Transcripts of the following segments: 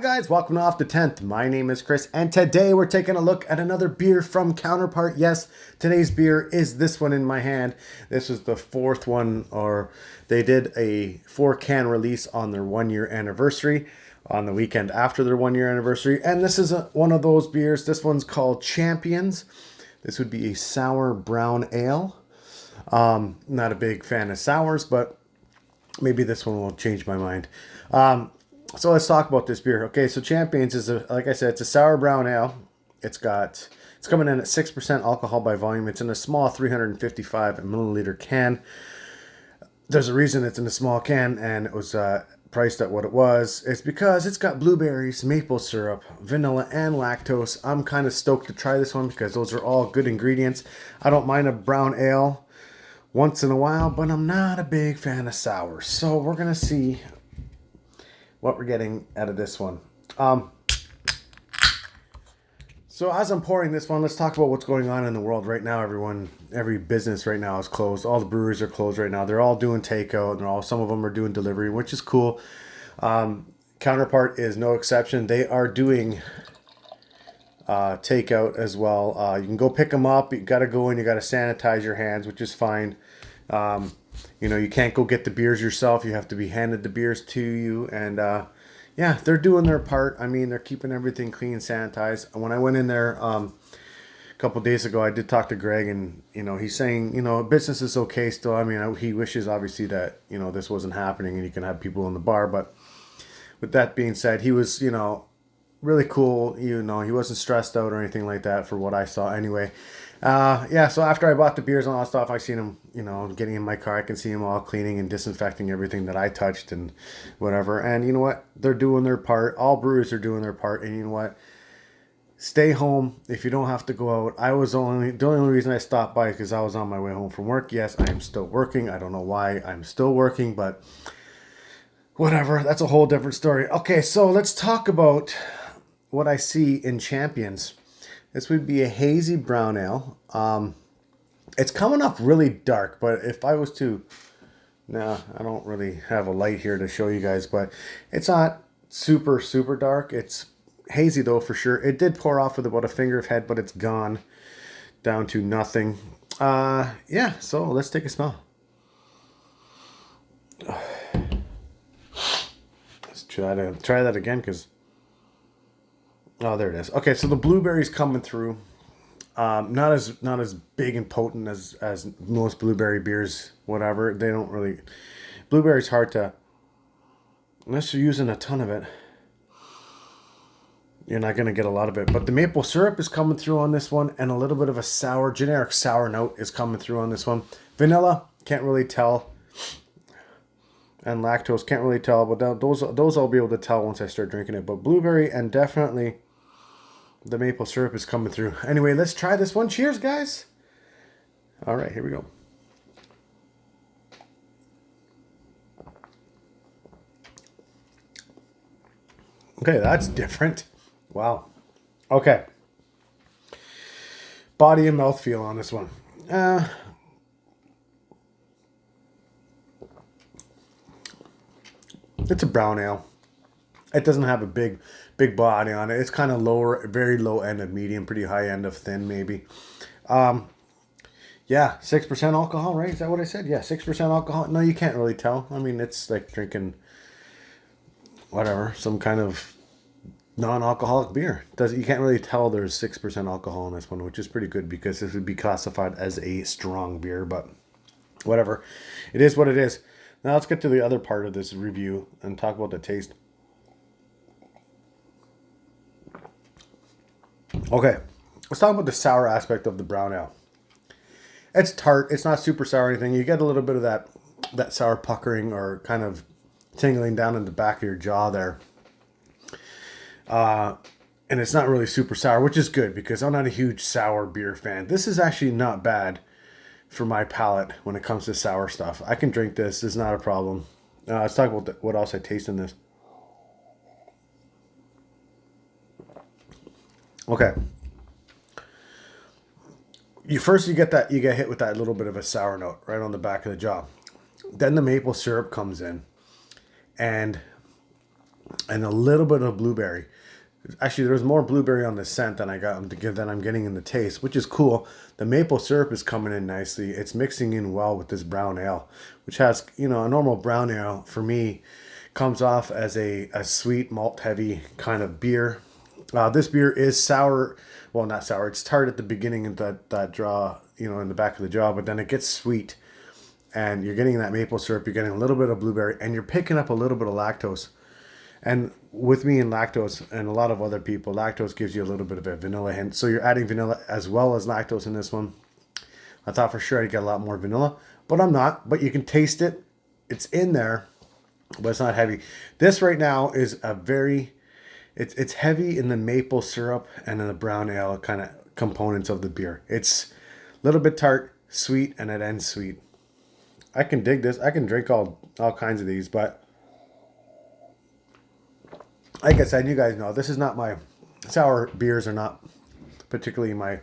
guys, welcome to Off the 10th. My name is Chris, and today we're taking a look at another beer from Counterpart. Yes, today's beer is this one in my hand. This is the fourth one, or they did a 4-can release on their 1-year anniversary, on the weekend after their 1-year anniversary. And this is one of those beers. This one's called Champions. This would be a sour brown ale. Not a big fan of sours, but maybe this one will change my mind. So let's talk about this beer. Okay, so Champions is, like I said, it's a sour brown ale. It's coming in at 6% alcohol by volume. It's in a small 355 milliliter can. There's a reason it's in a small can, and it was priced at what it was. It's because it's got blueberries, maple syrup, vanilla, and lactose. I'm kind of stoked to try this one because those are all good ingredients. I don't mind a brown ale once in a while, but I'm not a big fan of sours. So we're going to see what we're getting out of this one. So as I'm pouring this one, let's talk about what's going on in the world right now. Every business right now is closed. All the breweries are closed right now. They're all doing takeout, and some of them are doing delivery, which is cool. Counterpart is no exception. They are doing takeout as well. You can go pick them up. You got to go in. You got to sanitize your hands, which is fine. You can't go get the beers yourself. You have to be handed the beers to you. And yeah, they're doing their part. I mean, they're keeping everything clean, sanitized. When I went in there a couple days ago, I did talk to Greg, and he's saying business is okay still. I mean, he wishes obviously that this wasn't happening and you can have people in the bar. But with that being said, he was really cool. He wasn't stressed out or anything like that for what I saw anyway. Yeah, so after I bought the beers and all that stuff, I seen him, getting in my car. I can see him all cleaning and disinfecting everything that I touched and whatever. And you know what? They're doing their part. All brewers are doing their part. And you know what? Stay home if you don't have to go out. The only reason I stopped by is because I was on my way home from work. Yes, I am still working. I don't know why I'm still working, but whatever. That's a whole different story. Okay, so let's talk about what I see in Champions. This would be a hazy brown ale. It's coming up really dark, but if I was to... I don't really have a light here to show you guys, but it's not super, super dark. It's hazy, though, for sure. It did pour off with about a finger of head, but it's gone down to nothing. Yeah, so let's take a smell. Let's try that again, because... Oh, there it is. Okay, so the blueberries coming through. Not as big and potent as most blueberry beers, whatever. They don't really... Blueberry's hard to... Unless you're using a ton of it, you're not going to get a lot of it. But the maple syrup is coming through on this one, and a little bit of a generic sour note is coming through on this one. Vanilla, can't really tell. And lactose, can't really tell. But those I'll be able to tell once I start drinking it. But blueberry and definitely... the maple syrup is coming through. Anyway, let's try this one. Cheers, guys. All right, here we go. Okay, that's different. Wow. Okay. Body and mouthfeel on this one. It's a brown ale. It doesn't have a big body on it. It's kind of lower, very low end of medium, pretty high end of thin, maybe. Yeah, 6% alcohol, right? Is that what I said? Yeah, 6% alcohol. No, you can't really tell. I mean, it's like drinking whatever, some kind of non-alcoholic beer. You can't really tell there's 6% alcohol in this one, which is pretty good because this would be classified as a strong beer, but whatever. It is what it is. Now let's get to the other part of this review and talk about the taste. Okay, let's talk about the sour aspect of the brown ale. It's tart. It's not super sour or anything. You get a little bit of that sour puckering or kind of tingling down in the back of your jaw there. And it's not really super sour, which is good because I'm not a huge sour beer fan. This is actually not bad for my palate when it comes to sour stuff. I can drink this. It's not a problem. Let's talk about what else I taste in this. Okay. You get hit with that little bit of a sour note right on the back of the jaw. Then the maple syrup comes in, and and a little bit of blueberry. Actually, there's more blueberry on the scent than I'm getting in the taste, which is cool. The maple syrup is coming in nicely. It's mixing in well with this brown ale, which has, a normal brown ale for me comes off as a sweet malt heavy kind of beer. This beer is sour. Well, not sour. It's tart at the beginning of that draw, in the back of the jaw, but then it gets sweet, and you're getting that maple syrup. You're getting a little bit of blueberry, and you're picking up a little bit of lactose. And with me and lactose and a lot of other people, lactose gives you a little bit of a vanilla hint. So you're adding vanilla as well as lactose in this one. I thought for sure I'd get a lot more vanilla, but I'm not. But you can taste it. It's in there, but it's not heavy. This right now is it's heavy in the maple syrup and in the brown ale kind of components of the beer. It's a little bit tart, sweet, and it ends sweet. I can dig this. I can drink all kinds of these, but like I said, you guys know this is not my sour beers are not particularly my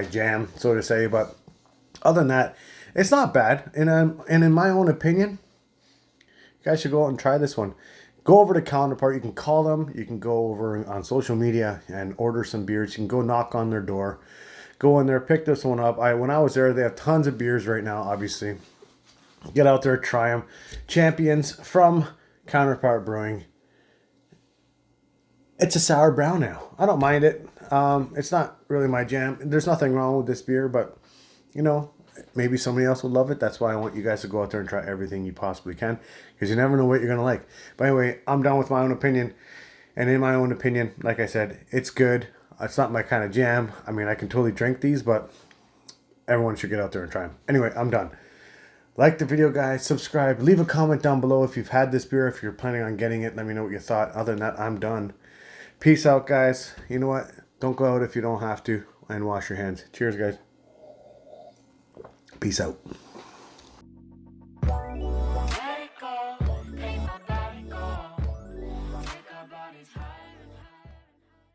jam, so to say. But other than that, it's not bad. And in my own opinion, you guys should go out and try this one. Go over to Counterpart. You can call them. You can go over on social media and order some beers. You can go knock on their door. Go in there, pick this one up. When I was there, they have tons of beers right now, obviously. Get out there, try them. Champions from Counterpart Brewing. It's a sour brown ale. I don't mind it. It's not really my jam. There's nothing wrong with this beer, but maybe somebody else would love it. That's why I want you guys to go out there and try everything you possibly can, because you never know what you're gonna like. But anyway, I'm done with my own opinion, and in my own opinion, like I said, it's good. It's not my kind of jam. I mean, I can totally drink these, but everyone should get out there and try them. Anyway, I'm done. Like the video, guys. Subscribe. Leave a comment down below if you've had this beer. If you're planning on getting it, let me know what you thought. Other than that, I'm done. Peace out, guys. You know what? Don't go out if you don't have to, and wash your hands. Cheers, guys. Peace out.